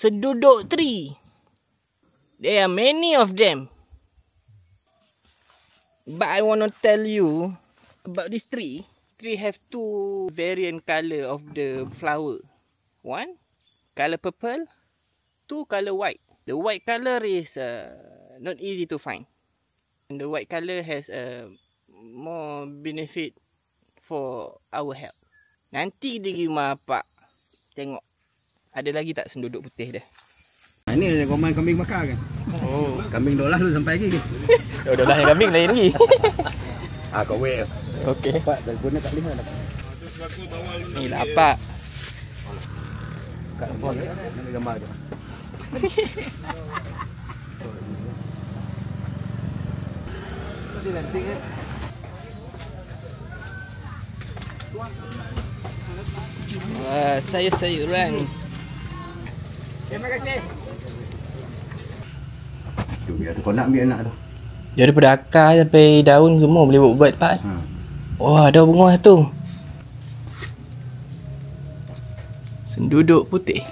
Senduduk tree. There are many of them. But I want to tell you about this tree. Tree have two variant color of the flower. One, color purple. Two, color white. The white color is not easy to find. And the white color has more benefit for our health. Nanti dia pergi rumah Pak. Tengok. Ada lagi tak senduduk putih dia? Ini kau main kambing bakar kan? Oh. Kambing dolah lu sampai lagi. Dolah yang kambing lain lagi. Kau wait. Okey. Pak, telefonnya tak boleh dah. Ni lah Pak. Kat phone ni ambil gambar tu. Tadi nanti kan. Wah, sayur-sayuran. Terima kasih. Biar tu kau nak ambil anak tu. Daripada akar sampai daun semua boleh buat Pak. Wah, ada bunga tu. Senduduk putih.